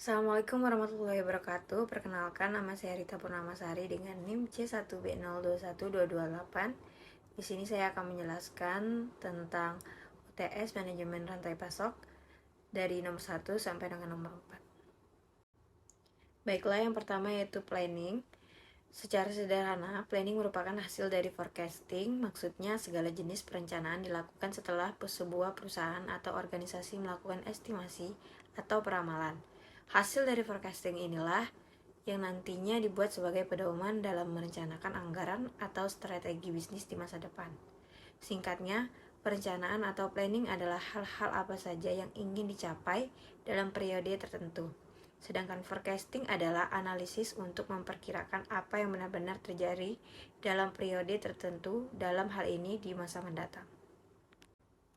Assalamualaikum warahmatullahi wabarakatuh. Perkenalkan, nama saya Rita Purnamasari dengan NIM C1B021228. Di sini saya akan menjelaskan tentang UTS Manajemen Rantai Pasok dari nomor 1 sampai dengan nomor 4. Baiklah, yang pertama yaitu planning. Secara sederhana, planning merupakan hasil dari forecasting. Maksudnya segala jenis perencanaan dilakukan setelah sebuah perusahaan atau organisasi melakukan estimasi atau peramalan. Hasil dari forecasting inilah yang nantinya dibuat sebagai pedoman dalam merencanakan anggaran atau strategi bisnis di masa depan. Singkatnya, perencanaan atau planning adalah hal-hal apa saja yang ingin dicapai dalam periode tertentu. Sedangkan forecasting adalah analisis untuk memperkirakan apa yang benar-benar terjadi dalam periode tertentu, dalam hal ini di masa mendatang.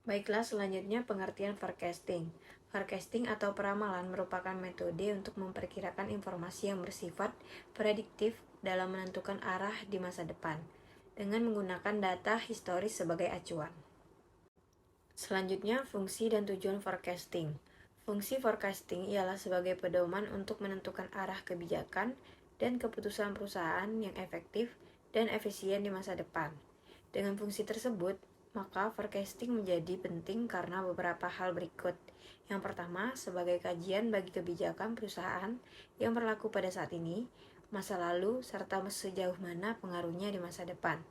Baiklah, selanjutnya pengertian forecasting. Forecasting atau peramalan merupakan metode untuk memperkirakan informasi yang bersifat prediktif dalam menentukan arah di masa depan, dengan menggunakan data historis sebagai acuan. Selanjutnya, fungsi dan tujuan forecasting. Fungsi forecasting ialah sebagai pedoman untuk menentukan arah kebijakan dan keputusan perusahaan yang efektif dan efisien di masa depan. Dengan fungsi tersebut, maka forecasting menjadi penting karena beberapa hal berikut. Yang pertama, sebagai kajian bagi kebijakan perusahaan yang berlaku pada saat ini, masa lalu, serta sejauh mana pengaruhnya di masa depan.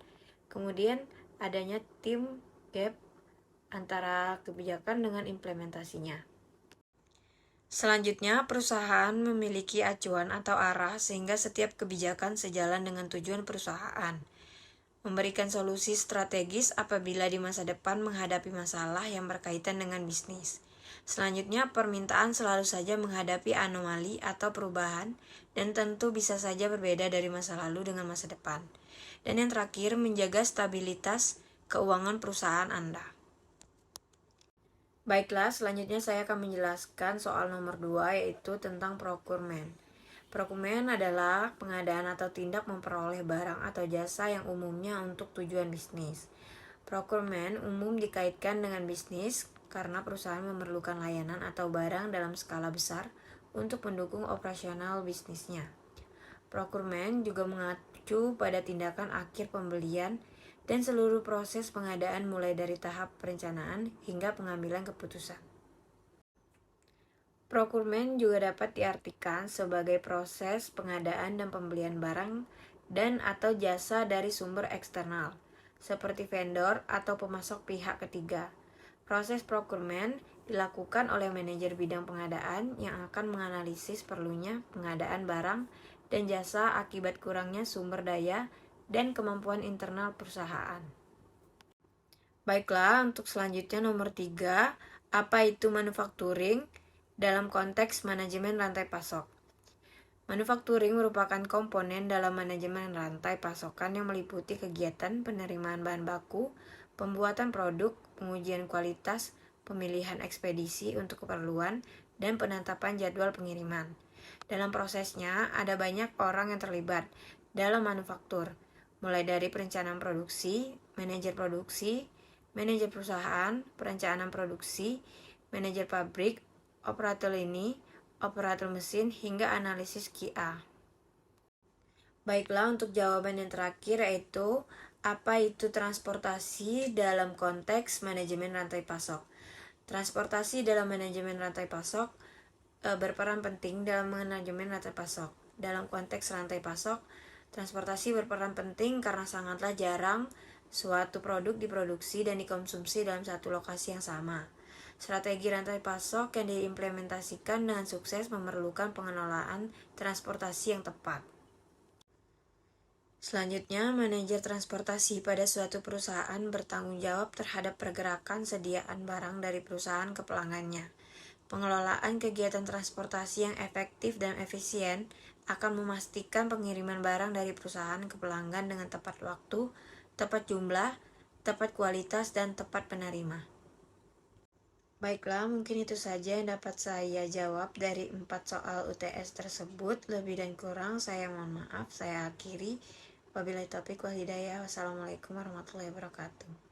Kemudian, adanya tim gap antara kebijakan dengan implementasinya. Selanjutnya, perusahaan memiliki acuan atau arah sehingga setiap kebijakan sejalan dengan tujuan perusahaan. Memberikan solusi strategis apabila di masa depan menghadapi masalah yang berkaitan dengan bisnis. Selanjutnya, permintaan selalu saja menghadapi anomali atau perubahan dan tentu bisa saja berbeda dari masa lalu dengan masa depan. Dan yang terakhir, menjaga stabilitas keuangan perusahaan Anda. Baiklah, selanjutnya saya akan menjelaskan soal nomor 2 yaitu tentang procurement. Procurement adalah pengadaan atau tindak memperoleh barang atau jasa yang umumnya untuk tujuan bisnis. Procurement umum dikaitkan dengan bisnis karena perusahaan memerlukan layanan atau barang dalam skala besar untuk mendukung operasional bisnisnya. Procurement juga mengacu pada tindakan akhir pembelian dan seluruh proses pengadaan mulai dari tahap perencanaan hingga pengambilan keputusan. Procurement juga dapat diartikan sebagai proses pengadaan dan pembelian barang dan atau jasa dari sumber eksternal, seperti vendor atau pemasok pihak ketiga. Proses procurement dilakukan oleh manajer bidang pengadaan yang akan menganalisis perlunya pengadaan barang dan jasa akibat kurangnya sumber daya dan kemampuan internal perusahaan. Baiklah, untuk selanjutnya nomor 3, apa itu manufacturing dalam konteks manajemen rantai pasok? Manufacturing merupakan komponen dalam manajemen rantai pasokan yang meliputi kegiatan penerimaan bahan baku, pembuatan produk, pengujian kualitas, pemilihan ekspedisi untuk keperluan, dan penetapan jadwal pengiriman. Dalam prosesnya, ada banyak orang yang terlibat dalam manufaktur, mulai dari perencanaan produksi, manajer perusahaan, perencanaan produksi, manajer pabrik, operator lini, operator mesin, hingga analisis QA. Baiklah, untuk jawaban yang terakhir yaitu apa itu transportasi dalam konteks manajemen rantai pasok? Transportasi dalam manajemen rantai pasok berperan penting dalam manajemen rantai pasok. Dalam konteks rantai pasok, transportasi berperan penting karena sangatlah jarang suatu produk diproduksi dan dikonsumsi dalam satu lokasi yang sama. Strategi rantai pasok yang diimplementasikan dengan sukses memerlukan pengelolaan transportasi yang tepat. Selanjutnya, manajer transportasi pada suatu perusahaan bertanggung jawab terhadap pergerakan sediaan barang dari perusahaan ke pelanggannya. Pengelolaan kegiatan transportasi yang efektif dan efisien akan memastikan pengiriman barang dari perusahaan ke pelanggan dengan tepat waktu, tepat jumlah, tepat kualitas, dan tepat penerima. Baiklah, mungkin itu saja yang dapat saya jawab dari 4 soal UTS tersebut. Lebih dan kurang saya mohon maaf, saya akhiri. Wabillahi taufiq wal hidayah. Wassalamualaikum warahmatullahi wabarakatuh.